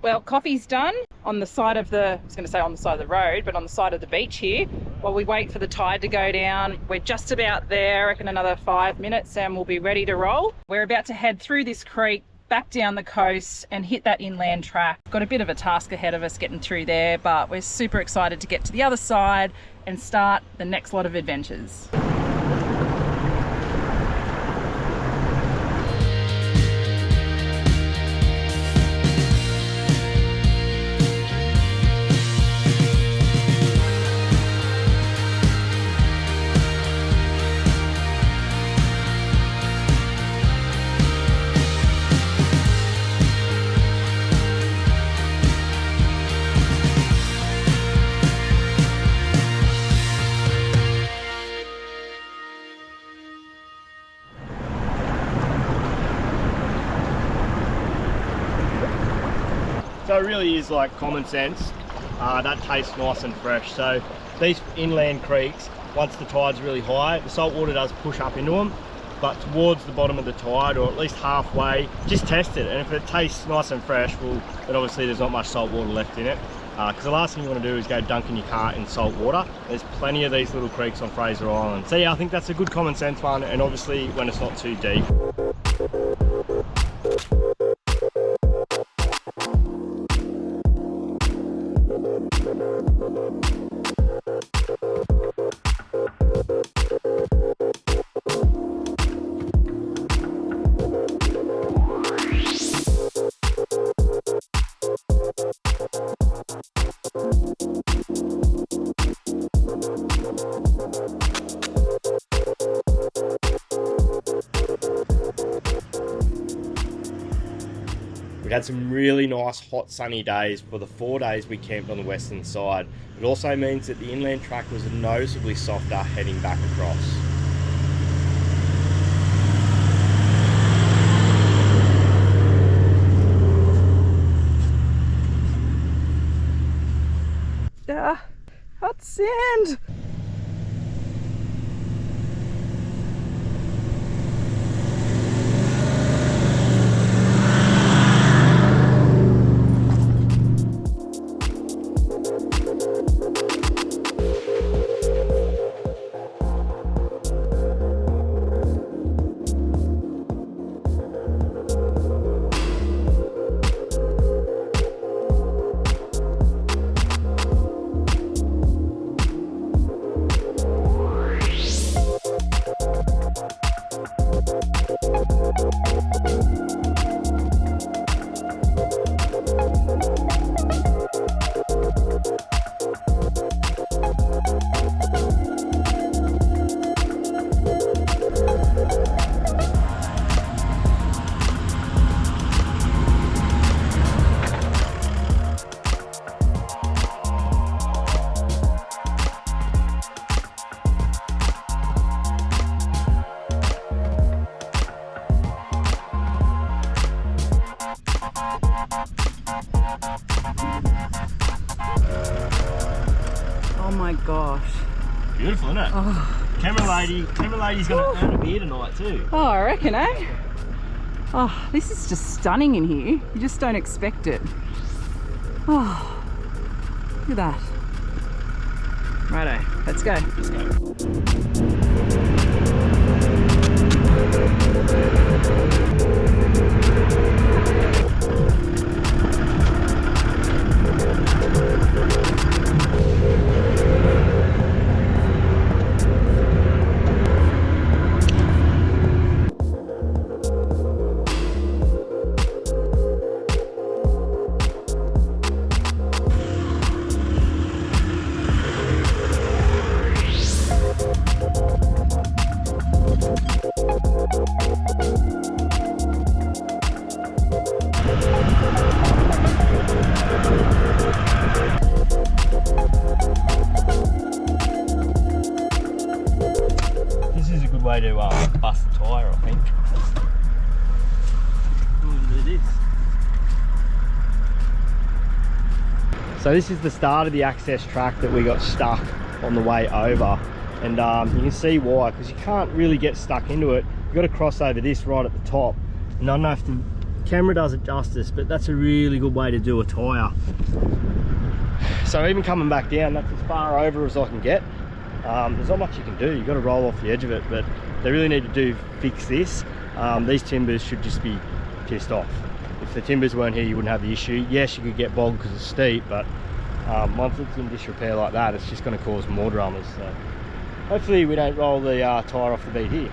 Well, coffee's done on the side of the, I was going to say on the side of the road, but on the side of the beach here, while we wait for the tide to go down. We're just about there, I reckon another 5 minutes and we'll be ready to roll. We're about to head through this creek, back down the coast and hit that inland track. Got a bit of a task ahead of us getting through there, but we're super excited to get to the other side and start the next lot of adventures. So it really is like common sense. That tastes nice and fresh. So these inland creeks, once the tide's really high, the salt water does push up into them, but towards the bottom of the tide, or at least halfway, just test it. And if it tastes nice and fresh, well, then obviously there's not much salt water left in it. Because the last thing you want to do is go dunking your cart in salt water. There's plenty of these little creeks on Fraser Island. So yeah, I think that's a good common sense one, and obviously when it's not too deep. We had some really nice hot sunny days for the 4 days we camped on the western side. It also means that the inland track was noticeably softer heading back across. Hot sand! Oh my gosh. Beautiful, isn't it? Oh. Camera lady's gonna earn a beer tonight too. Oh, I reckon, eh? Oh, this is just stunning in here. You just don't expect it. Oh, look at that. Righto, let's go. Let's go. Way to bust the tyre, I think. It is. So this is the start of the access track that we got stuck on the way over, and you can see why, because you can't really get stuck into it. You've got to cross over this right at the top, and I don't know if camera does it justice, but that's a really good way to do a tyre. So even coming back down, that's as far over as I can get. There's not much you can do. You've got to roll off the edge of it, but they really need to fix this. These timbers should just be pissed off. If the timbers weren't here, you wouldn't have the issue. Yes, you could get bogged because it's steep, but once it's in disrepair like that, it's just going to cause more dramas. So hopefully we don't roll the tyre off the beat here.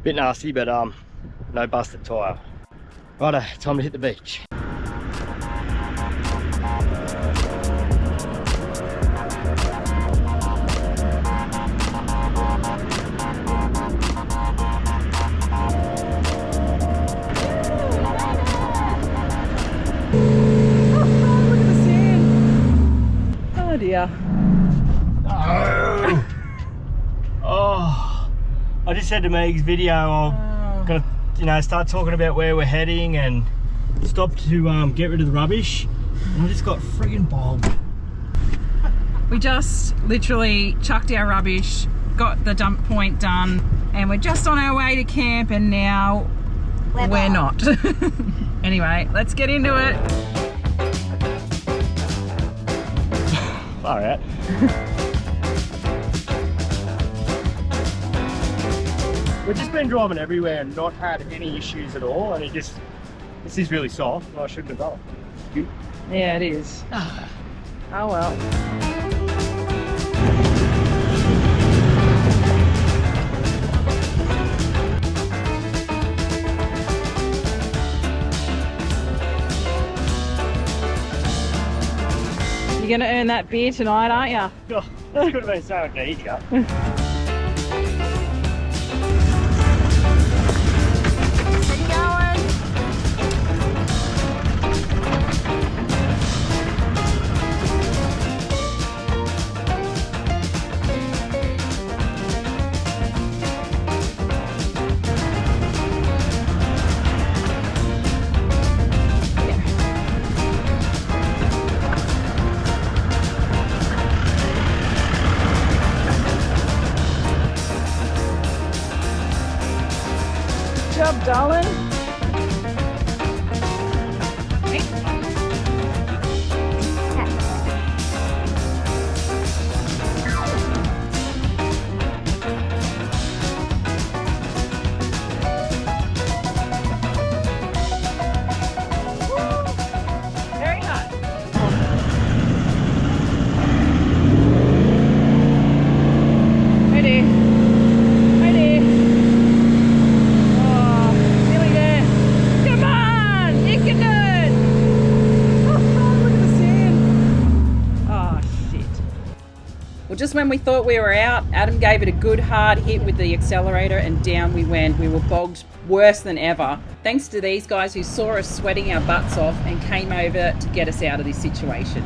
Bit nasty, but no busted tyre. Righto, time to hit the beach. Oh dear. Oh. Oh. I just said to Meg's video I'm gonna, you know, start talking about where we're heading and stop to get rid of the rubbish, and I just got friggin' bogged. We just literally chucked our rubbish, got the dump point done, and we're just on our way to camp, and now we're not. Anyway, let's get into it. Far out. We've just been driving everywhere and not had any issues at all, and this is really soft, and I shouldn't have done it. Yeah, it is. Oh well. You're gonna earn that beer tonight, aren't you? Oh, this could have been so much easier. Good job, darling. Very nice. Ready. Just when we thought we were out, Adam gave it a good hard hit with the accelerator and down we went. We were bogged worse than ever. Thanks to these guys who saw us sweating our butts off and came over to get us out of this situation.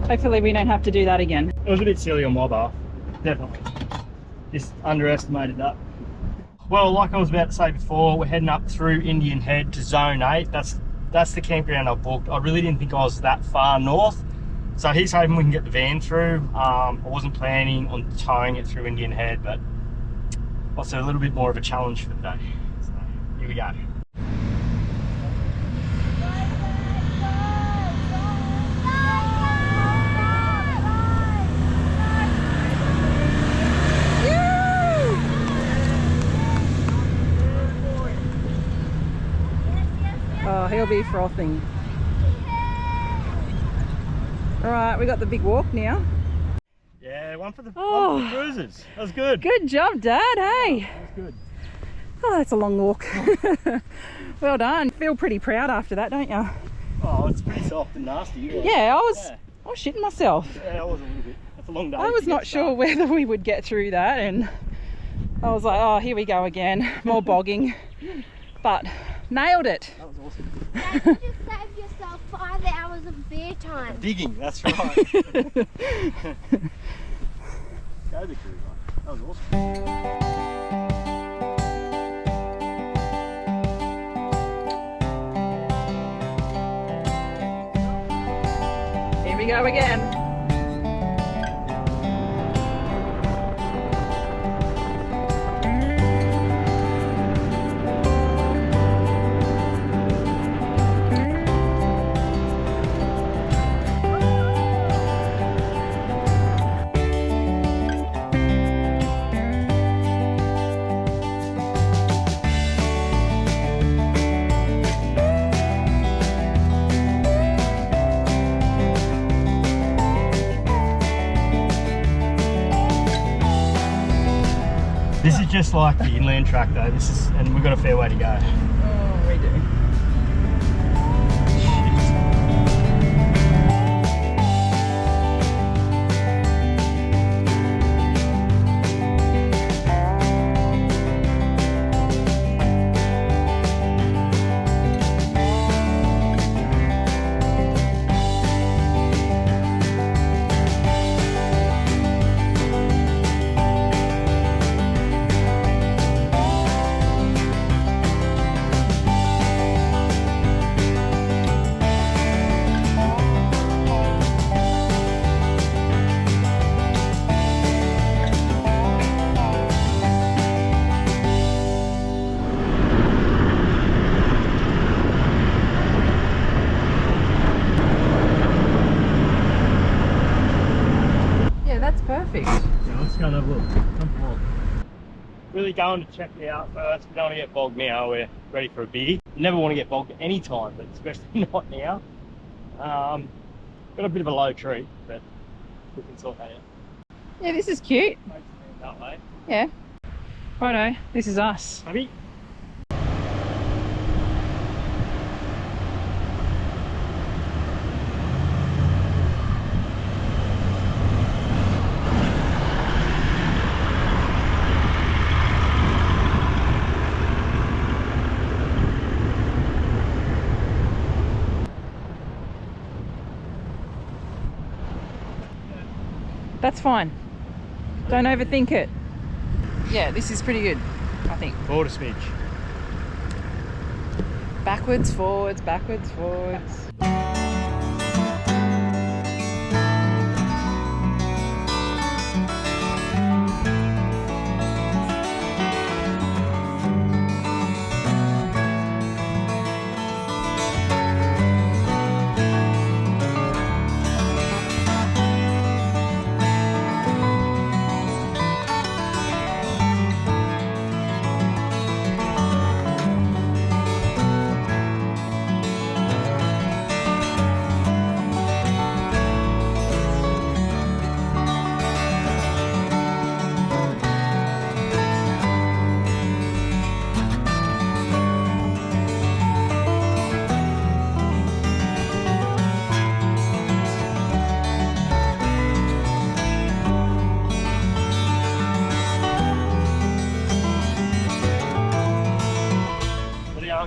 Hopefully we don't have to do that again. It was a bit silly on my bar, definitely. Just underestimated that. Well, like I was about to say before, we're heading up through Indian Head to Zone 8. That's the campground I booked. I really didn't think I was that far north. So he's hoping we can get the van through. I wasn't planning on towing it through Indian Head, but also a little bit more of a challenge for the day. So here we go. Oh, he'll be frothing. All right, we got the big walk now. Yeah, one for the cruisers. That was good. Good job, Dad. Hey. That was good. Oh, that's a long walk. Well done. Feel pretty proud after that, don't you? Oh, it's pretty soft and nasty. Yeah, I was shitting myself. Yeah, I was a little bit. That's a long day. I was not sure whether we would get through that, and I was like, oh, here we go again, more bogging. But nailed it. That was awesome. Dad, you just saved yourself 5 hours of beer time. Digging, that's right. Go the cruiser. That was awesome. Here we go again. This is just like the inland track though. And we've got a fair way to go. Oh, we do. Perfect. Yeah, let's go and have a look. Come on. Really going to check it out first. We don't want to get bogged now. We're ready for a beer. You never want to get bogged at any time, but especially not now. Got a bit of a low tree, but we can sort that out. Yeah, this is cute. Makes it that way. Yeah. Righto, this is us. Happy? That's fine. Don't overthink it. Yeah, this is pretty good, I think. Forward a smidge. Backwards, forwards, backwards, forwards.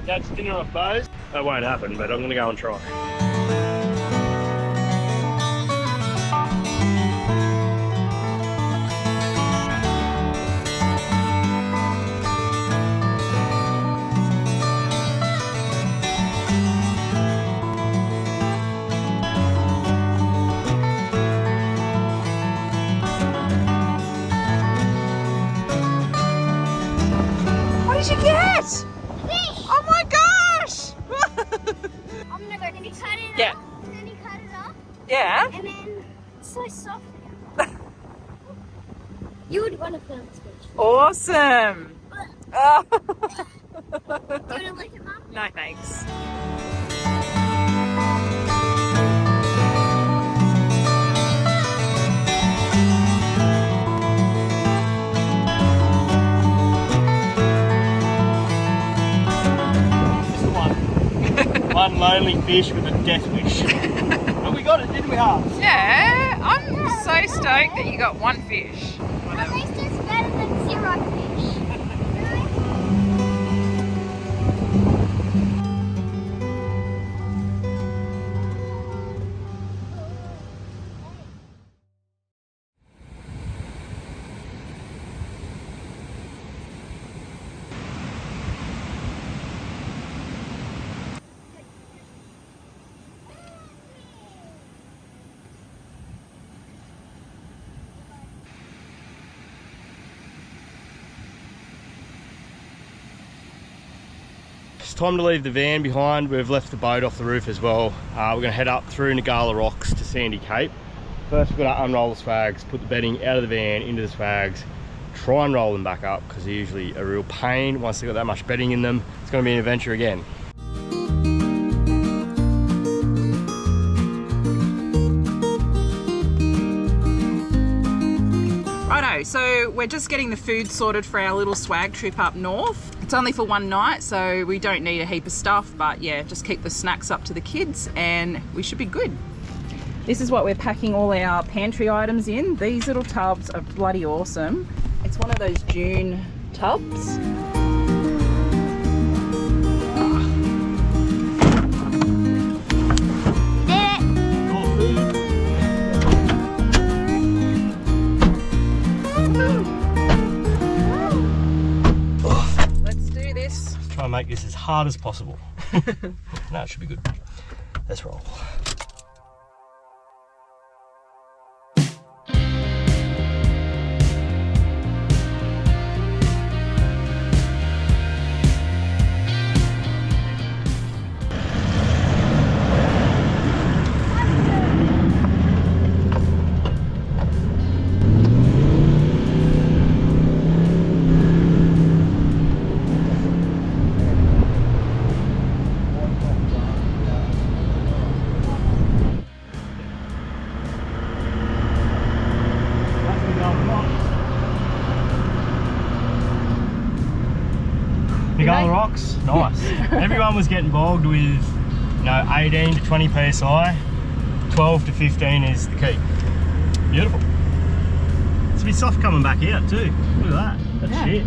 That's dinner off bows. That won't happen, but I'm going to go and try. What did you get? Oh my gosh! I'm gonna go. Then you cut it Yeah. off. And then you cut it off. Yeah. And then it's so soft. You would want to film this picture. Awesome. Oh. Do you want to lick it, Mum? No thanks. One lonely fish with a death wish. But we got it, didn't we, Harps? Yeah, I'm so stoked that you got one fish. At least it's better than 0 fish. time to leave the van behind. We've left the boat off the roof as well. We're going to head up through Ngkala Rocks to Sandy Cape. First we've got to unroll the swags, put the bedding out of the van into the swags, try and roll them back up because they're usually a real pain once they've got that much bedding in them. It's going to be an adventure again. Righto, so we're just getting the food sorted for our little swag trip up north. It's only for one night, so we don't need a heap of stuff, but yeah, just keep the snacks up to the kids and we should be good. This is what we're packing all our pantry items in. These little tubs are bloody awesome. It's one of those dune tubs. Try and make this as hard as possible. No, it should be good. Let's roll. Ngkala Rocks, nice. Everyone was getting bogged with, you know, 18 to 20 psi. 12 to 15 is the key. Beautiful. It's a bit soft coming back out too. Look at that. That's shit.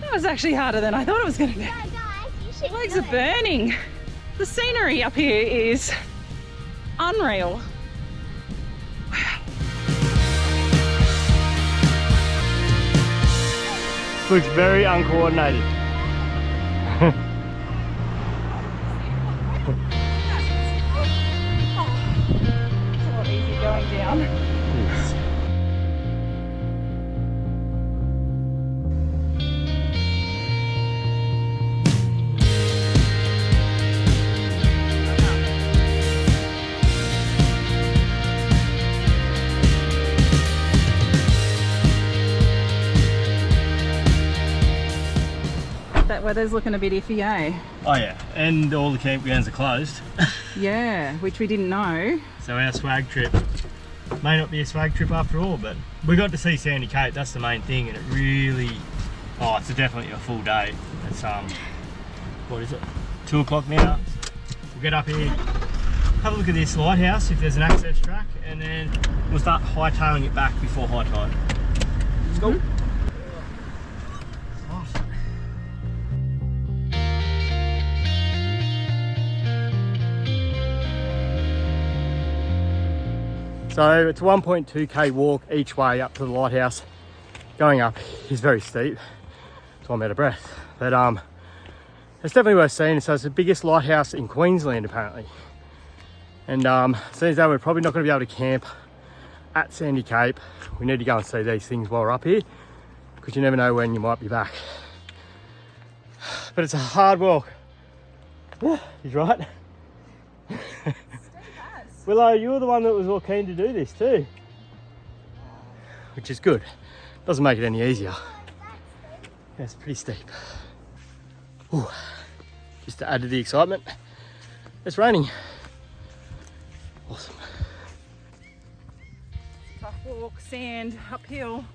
That was actually harder than I thought it was going to be. My legs are burning. The scenery up here is unreal. Wow. Looks very uncoordinated. It's a lot easier going down. Yes. That weather's looking a bit iffy, eh? Oh yeah, and all the campgrounds are closed. Yeah, which we didn't know. So our swag trip may not be a swag trip after all, but we got to see Sandy Cape, that's the main thing, and it really, oh, it's definitely a full day. It's what is it, 2 o'clock now. We'll get up here, have a look at this lighthouse if there's an access track, and then we'll start hightailing it back before high tide. Let's go. So it's a 1.2k walk each way up to the lighthouse. Going up is very steep. so I'm out of breath. But it's definitely worth seeing. So it's the biggest lighthouse in Queensland apparently. And seems that we're probably not going to be able to camp at Sandy Cape. We need to go and see these things while we're up here, because you never know when you might be back. But it's a hard walk. Yeah, he's right. Willow, you were the one that was all keen to do this too, which is good. Doesn't make it any easier. Yeah, it's pretty steep. Ooh. Just to add to the excitement, it's raining. Awesome. Tough walk, sand, uphill.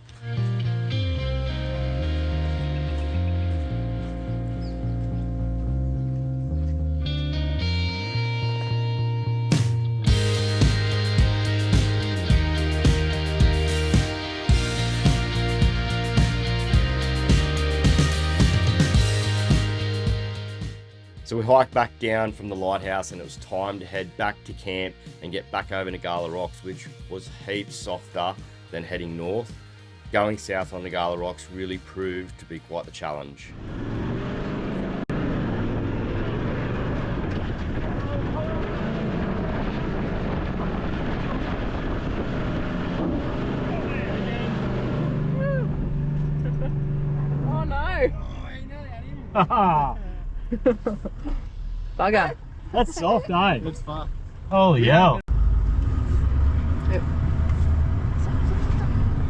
So we hiked back down from the lighthouse and it was time to head back to camp and get back over Ngkala Rocks, which was heaps softer than heading north. Going south on Ngkala Rocks really proved to be quite the challenge. Oh no! Haha! Bugger. That's soft, eh? It's fun. Holy hell. Yep.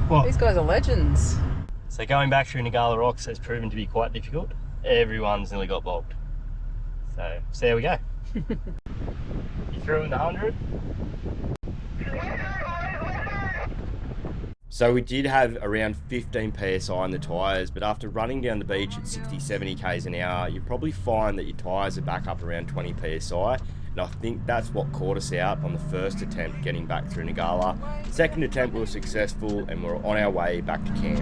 What? These guys are legends. So going back through Ngkala Rocks has proven to be quite difficult. Everyone's nearly got bogged. So there we go. You threw in the 100? So we did have around 15 PSI in the tyres, but after running down the beach at 60-70 k's an hour, you probably find that your tyres are back up around 20 PSI. And I think that's what caught us out on the first attempt getting back through Ngkala. Second attempt we were successful and we're on our way back to camp.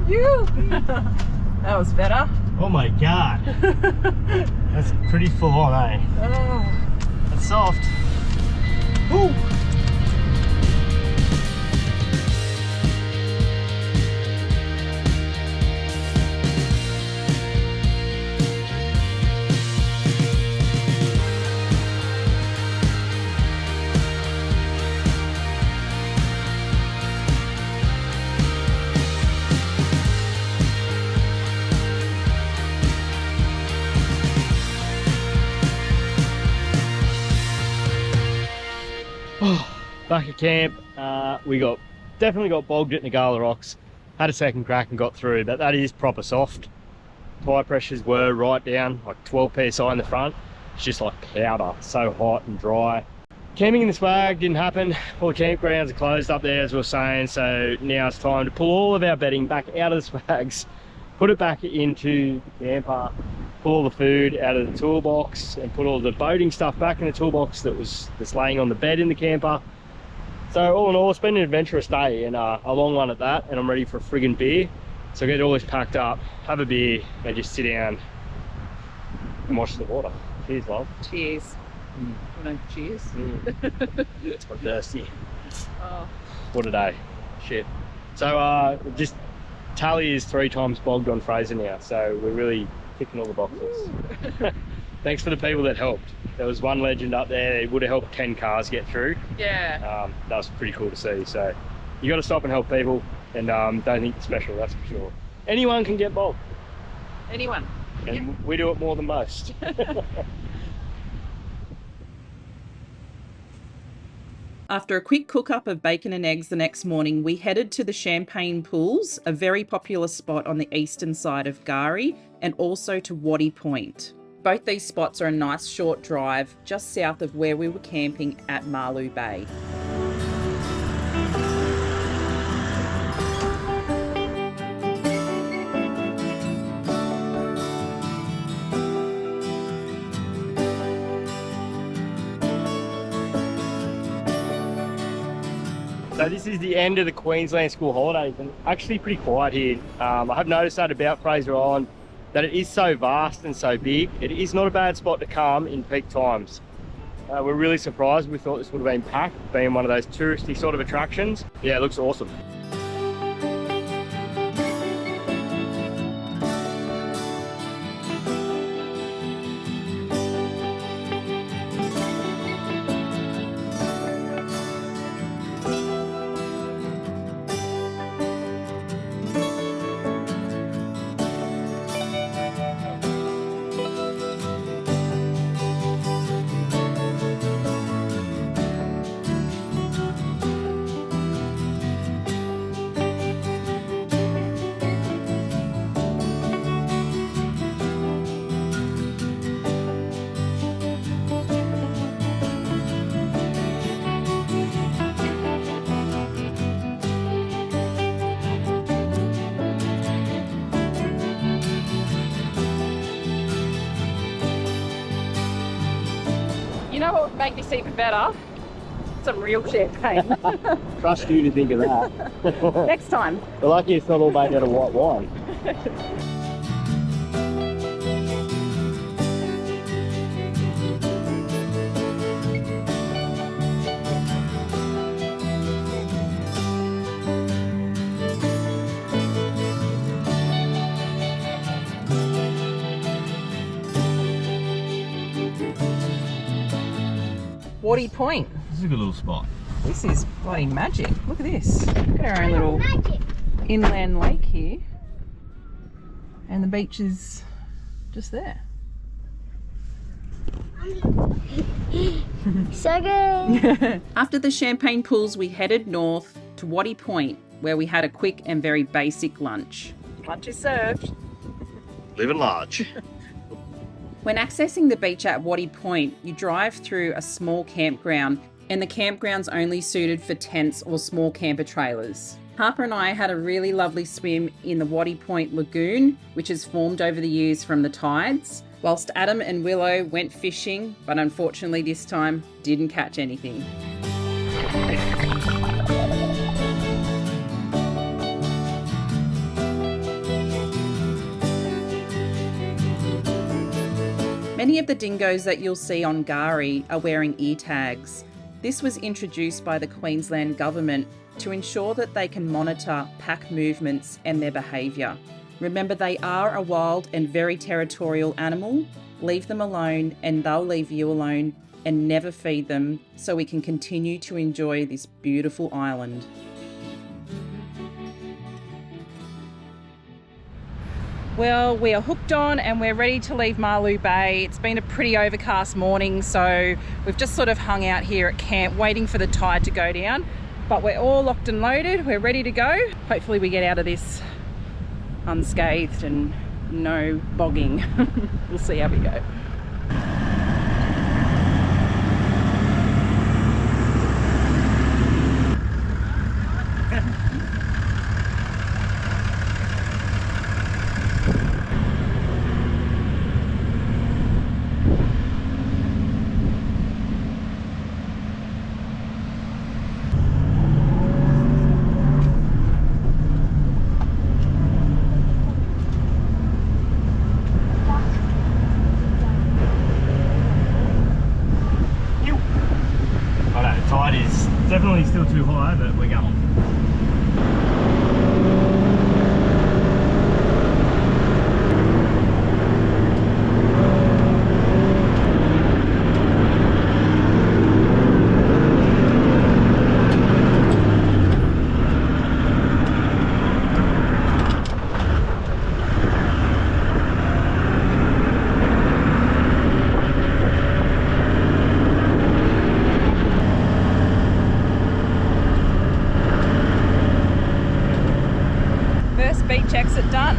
You! That was better. Oh my god. That's pretty full on, eh? Oh. That's soft. Ooh. Back at camp, we definitely got bogged at Ngkala Rocks. Had a second crack and got through, but that is proper soft. Tyre pressures were right down, like 12 PSI in the front. It's just like powder, so hot and dry. Camping in the swag didn't happen. All the campgrounds are closed up there, as we were saying, so now it's time to pull all of our bedding back out of the swags, put it back into the camper, pull all the food out of the toolbox and put all the boating stuff back in the toolbox that's laying on the bed in the camper. So all in all, it's been an adventurous day and a long one at that, and I'm ready for a friggin' beer. So get all this packed up, have a beer and just sit down and watch the water. Cheers, love. Cheers. No, cheers. I'm thirsty. Oh. What a day. Shit. So just Tally is 3 times bogged on Fraser now, so we're really ticking all the boxes. Thanks for the people that helped. There was one legend up there, it would have helped 10 cars get through. Yeah. That was pretty cool to see. So you got to stop and help people, and don't think it's special, that's for sure. Anyone can get bogged. Anyone. And Yep. we do it more than most. After a quick cook-up of bacon and eggs the next morning, we headed to the Champagne Pools, a very popular spot on the eastern side of Gari, and also to Waddy Point. Both these spots are a nice short drive just south of where we were camping at Marloo Bay. So this is the end of the Queensland school holidays, and actually pretty quiet here. I have noticed that about Fraser Island, that it is so vast and so big. It is not a bad spot to come in peak times. We're really surprised. We thought this would have been packed, being one of those touristy sort of attractions. Yeah, it looks awesome. You know what would make this even better? Some real champagne. Trust you to think of that. Next time. We're lucky it's not all made out of white wine. Waddy Point. This is a good little spot. This is bloody magic. Look at this. Look at our own little Magic. inland lake here. And the beach is just there. So good. After the Champagne Pools, we headed north to Waddy Point, where we had a quick and very basic lunch. Lunch is served. Living large. When accessing the beach at Waddy Point, you drive through a small campground, and the campground's only suited for tents or small camper trailers. Harper and I had a really lovely swim in the Waddy Point Lagoon, which has formed over the years from the tides, whilst Adam and Willow went fishing, but unfortunately this time didn't catch anything. Many of the dingoes that you'll see on Ngkala are wearing ear tags. This was introduced by the Queensland government to ensure that they can monitor pack movements and their behaviour. Remember, they are a wild and very territorial animal. Leave them alone and they'll leave you alone, and never feed them so we can continue to enjoy this beautiful island. Well, we are hooked on and we're ready to leave Malu Bay. It's been a pretty overcast morning, so we've just sort of hung out here at camp waiting for the tide to go down. But we're all locked and loaded, we're ready to go. Hopefully we get out of this unscathed and no bogging. We'll see how we go. Definitely still too high, but we're going. Beach exit done.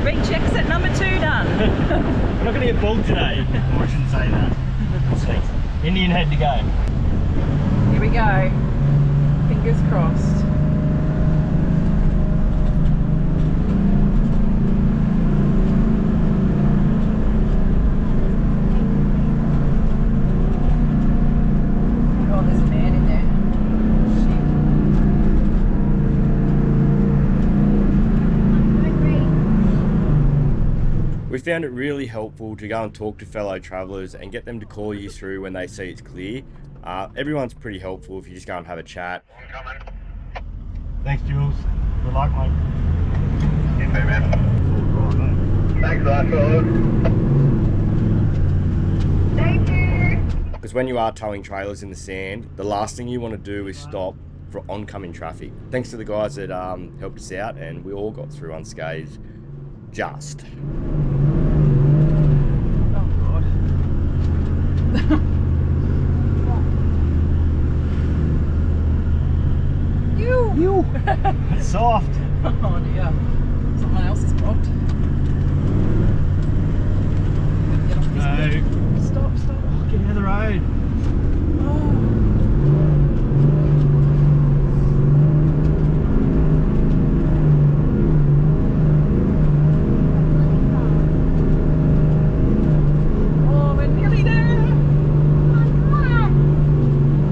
Beach exit number 2 done. We're not going to get bogged today. Or I shouldn't say that. We'll see. Indian head to go. Here we go. Fingers crossed. found it really helpful to go and talk to fellow travellers and get them to call you through when they see it's clear. Everyone's pretty helpful if you just go and have a chat. Thanks, Jules. Good luck, mate. You too, man. Thanks a lot, fellas. Thank you. Because when you are towing trailers in the sand, the last thing you want to do is stop for oncoming traffic. Thanks to the guys that helped us out, and we all got through unscathed. Just. Oh God. You. It's soft. Oh dear. Someone else is blocked. Get off this bit. No. Stop. Oh, get out of the road. Oh, we're nearly there. Come on.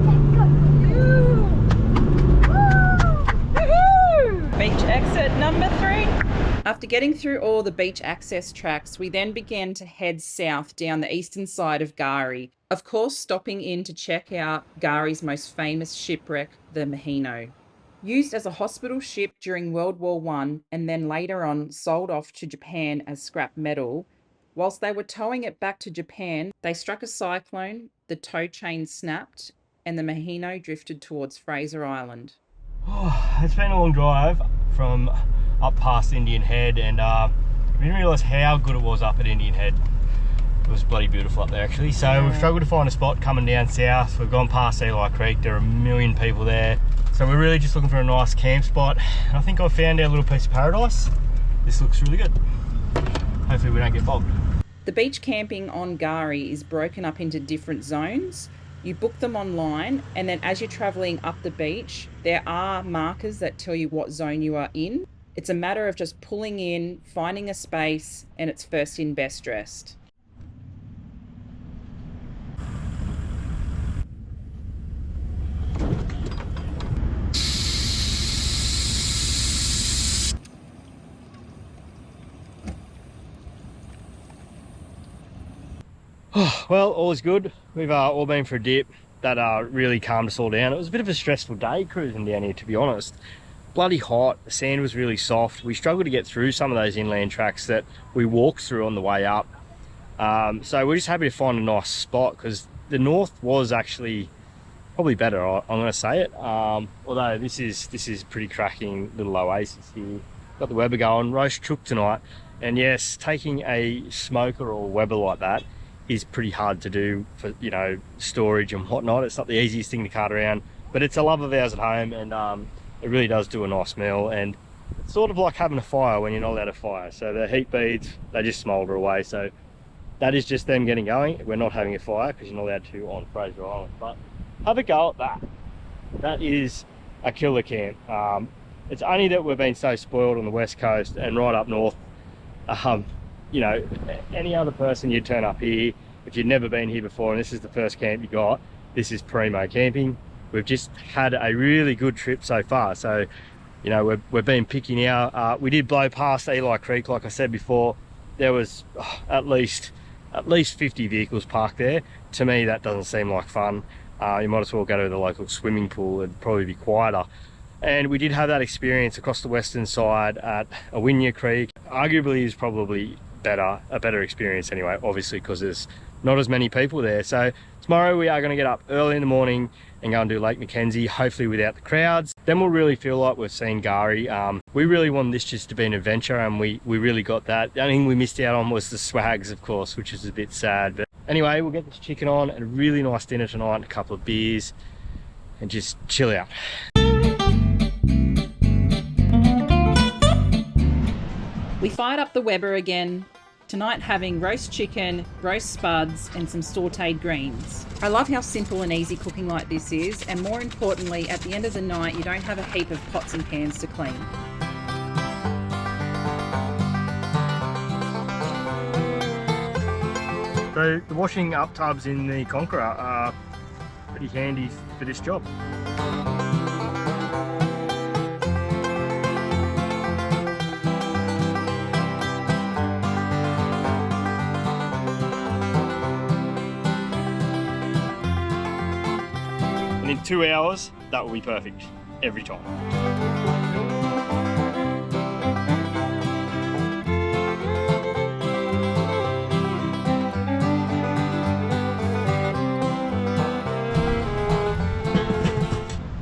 Let's go. Woohoo! Beach exit number 3. After getting through all the beach access tracks, we then began to head south down the eastern side of Gari, of course stopping in to check out Gari's most famous shipwreck, the Maheno. Used as a hospital ship during World War I and then later on sold off to Japan as scrap metal, whilst they were towing it back to Japan, they struck a cyclone, the tow chain snapped, and the Maheno drifted towards Fraser Island. Oh, it's been a long drive from up past Indian Head, and we didn't realise how good it was up at Indian Head. It was bloody beautiful up there actually. So we've struggled to find a spot coming down south. We've gone past Eli Creek, there are a million people there. So we're really just looking for a nice camp spot. And I think I found our little piece of paradise. This looks really good. Hopefully we don't get bogged. The beach camping on Gari is broken up into different zones. You book them online, and then as you're travelling up the beach, there are markers that tell you what zone you are in. It's a matter of just pulling in, finding a space, and it's first in, best dressed. Well, all is good. We've all been for a dip. That really calmed us all down. It was a bit of a stressful day cruising down here, to be honest. Bloody hot, the sand was really soft. We struggled to get through some of those inland tracks that we walked through on the way up. So we're just happy to find a nice spot, because the north was actually probably better, I'm going to say it. Although this is pretty cracking little oasis here. Got the Weber going, roast chook tonight. And yes, taking a smoker or Weber like that is pretty hard to do for, you know, storage and whatnot. It's not the easiest thing to cart around, but it's a love of ours at home, and it really does do a nice meal. And it's sort of like having a fire when you're not allowed a fire. So the heat beads, they just smolder away. So that is just them getting going. We're not having a fire because you're not allowed to on Fraser Island, but have a go at that. That is a killer camp. It's only that we've been so spoiled on the west coast and right up north. You know, any other person you'd turn up here, if you'd never been here before and this is the first camp you got, this is primo camping. We've just had a really good trip so far. So, you know, we've been picky now. We did blow past Eli Creek, like I said before. There was at least 50 vehicles parked there. To me, that doesn't seem like fun. You might as well go to the local swimming pool. It'd probably be quieter. And we did have that experience across the western side at Waddy Creek. Arguably is probably a better experience anyway, obviously, because there's not as many people there. So tomorrow we are going to get up early in the morning and go and do Lake Mckenzie, hopefully without the crowds. Then we'll really feel like we've seen Gari. We really wanted this just to be an adventure, and we really got that. The only thing we missed out on was the swags, of course, which is a bit sad. But anyway, we'll get this chicken on and a really nice dinner tonight and a couple of beers and just chill out. We fired up the Weber again, tonight having roast chicken, roast spuds and some sautéed greens. I love how simple and easy cooking like this is, and more importantly, at the end of the night you don't have a heap of pots and pans to clean. So the washing up tubs in the CONQUEROR are pretty handy for this job. in 2 hours, that will be perfect every time.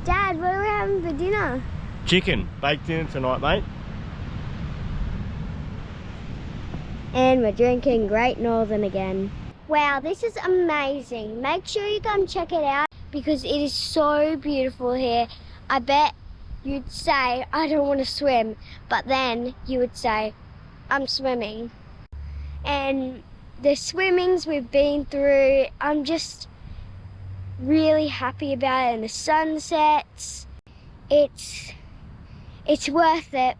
Dad, what are we having for dinner? Chicken, baked in tonight, mate. And we're drinking Great Northern again. Wow, this is amazing. Make sure you come check it out because it is so beautiful here. I bet you'd say, I don't want to swim, but then you would say, I'm swimming. And the swimmings we've been through, I'm just really happy about it, and the sunsets. It's worth it.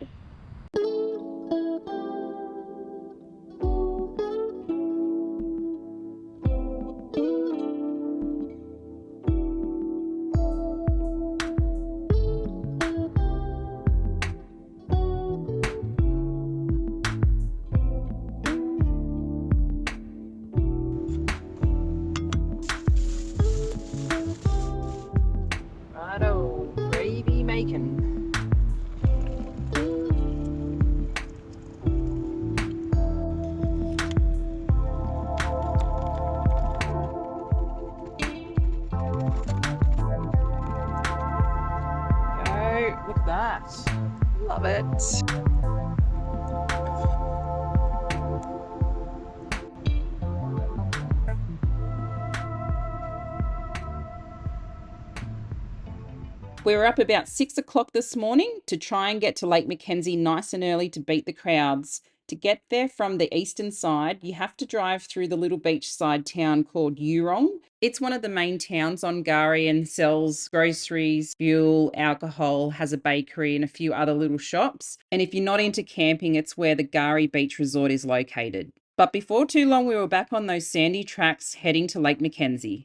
Righto, gravy making. Go, look at that. Love it. We were up about 6 o'clock this morning to try and get to Lake Mckenzie nice and early to beat the crowds. To get there from the eastern side, you have to drive through the little beachside town called Eurong. It's one of the main towns on Gari and sells groceries, fuel, alcohol, has a bakery and a few other little shops. And if you're not into camping, it's where the Gari Beach Resort is located. But before too long, we were back on those sandy tracks heading to Lake Mckenzie.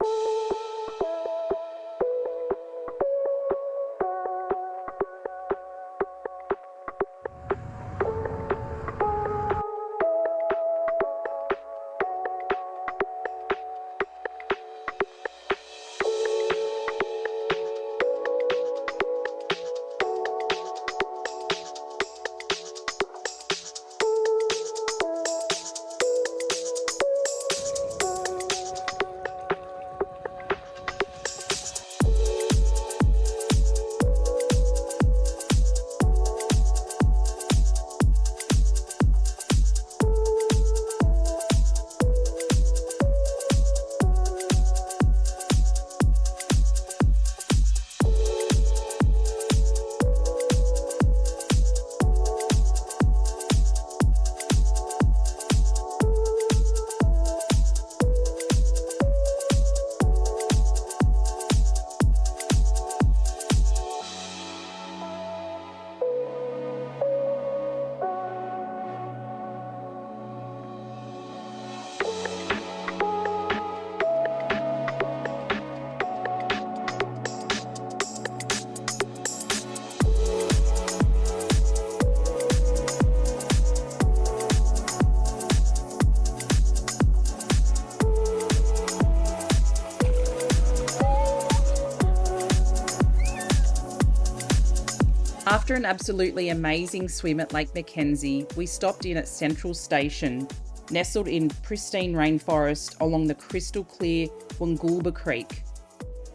After an absolutely amazing swim at Lake Mckenzie, we stopped in at Central Station, nestled in pristine rainforest along the crystal clear Ngkala Creek.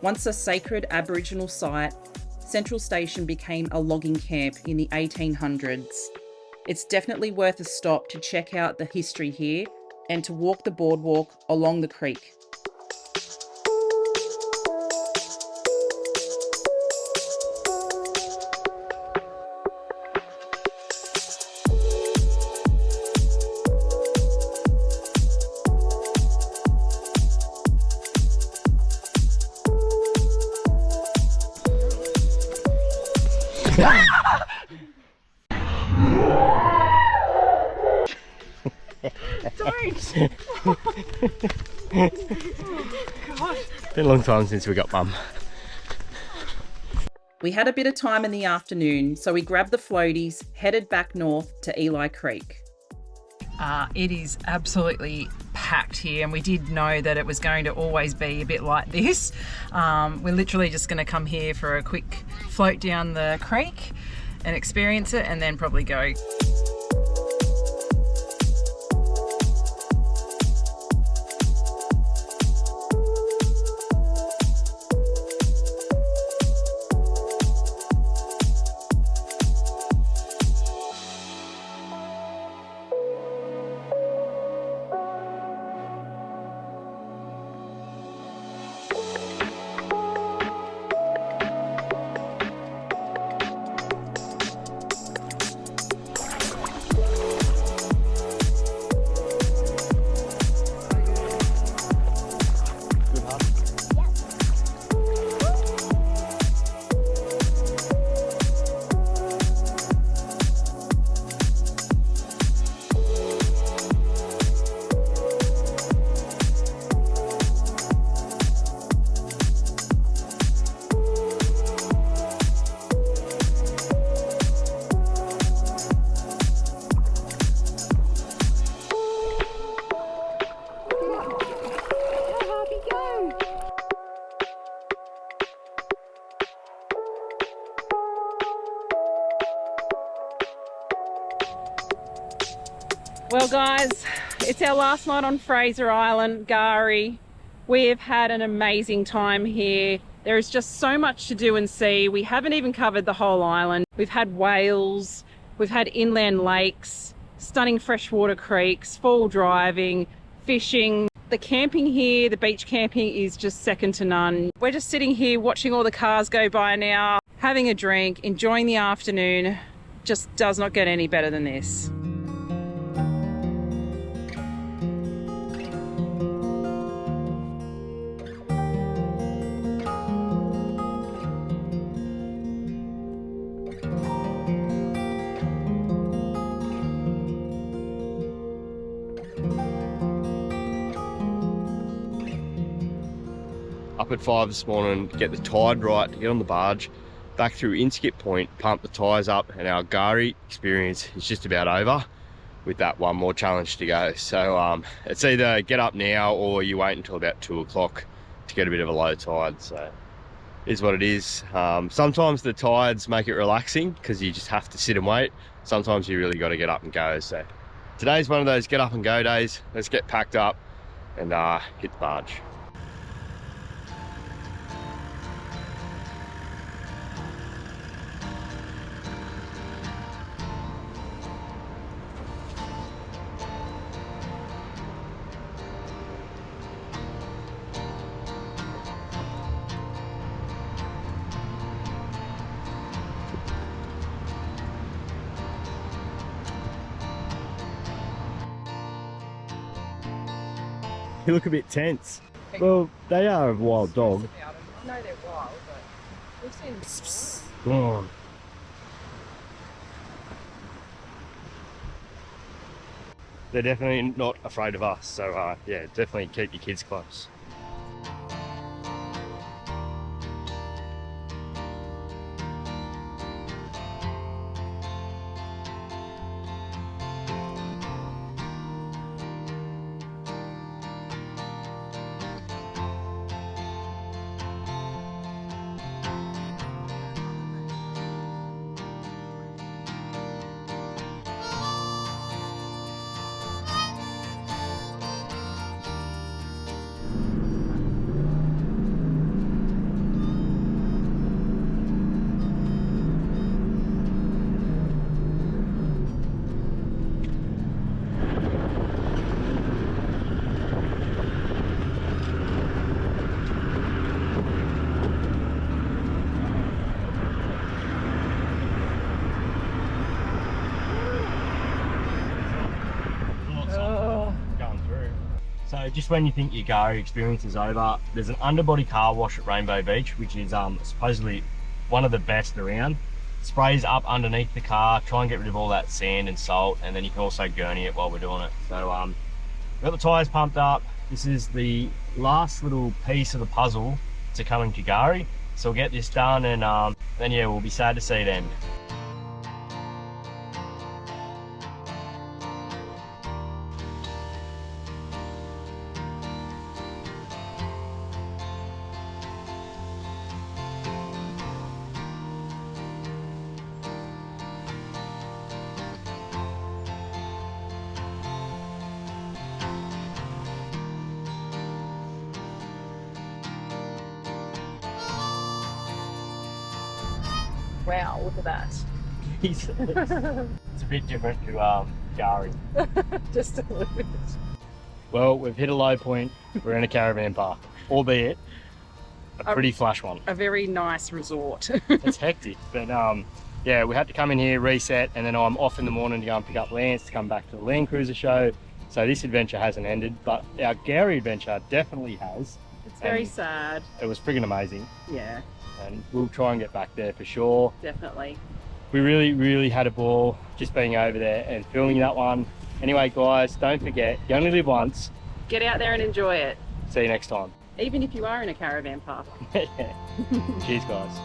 Once a sacred Aboriginal site, Central Station became a logging camp in the 1800s. It's definitely worth a stop to check out the history here and to walk the boardwalk along the creek. Been a long time since we got mum. We had a bit of time in the afternoon, so we grabbed the floaties, headed back north to Eli Creek. It is absolutely packed here, and we did know that it was going to always be a bit like this. We're literally just going to come here for a quick float down the creek and experience it, and then probably go. Well guys, it's our last night on Fraser Island, Gari. We have had an amazing time here. There is just so much to do and see. We haven't even covered the whole island. We've had whales, we've had inland lakes, stunning freshwater creeks, fall driving, fishing. The camping here, the beach camping, is just second to none. We're just sitting here watching all the cars go by now, having a drink, enjoying the afternoon. Just does not get any better than this. Up at 5 this morning, get the tide right, get on the barge, back through Ngkala Point, pump the tyres up, and our Gari experience is just about over with that one more challenge to go. So it's either get up now or you wait until about 2 o'clock to get a bit of a low tide. So it is what it is. Sometimes the tides make it relaxing because you just have to sit and wait. Sometimes you really got to get up and go. So today's one of those get up and go days. Let's get packed up and hit the barge. You look a bit tense. Well, they are a wild dog. No, they're wild, but we've seen them. Go on. They're definitely not afraid of us, so yeah, definitely keep your kids close. So just when you think your Gari experience is over, there's an underbody car wash at Rainbow Beach, which is supposedly one of the best around. Sprays up underneath the car, try and get rid of all that sand and salt, and then you can also gurney it while we're doing it. So we've got the tyres pumped up. This is the last little piece of the puzzle to coming to Gari. So we'll get this done, and then yeah, we'll be sad to see it end. Wow, look at that. It's a bit different to Gari. Just a little bit. Well, we've hit a low point. We're in a caravan park, albeit a pretty flash one. A very nice resort. It's hectic, but yeah, we had to come in here, reset, and then I'm off in the morning to go and pick up Lance to come back to the Land Cruiser show. So this adventure hasn't ended, but our Gary adventure definitely has. It's very sad. It was friggin' amazing, Yeah, and we'll try and get back there for sure. definitely. We really had a ball just being over there and filming that one. Anyway, guys, don't forget, you only live once. Get out there and enjoy it, See you next time. even if you are in a caravan park. Cheers, guys.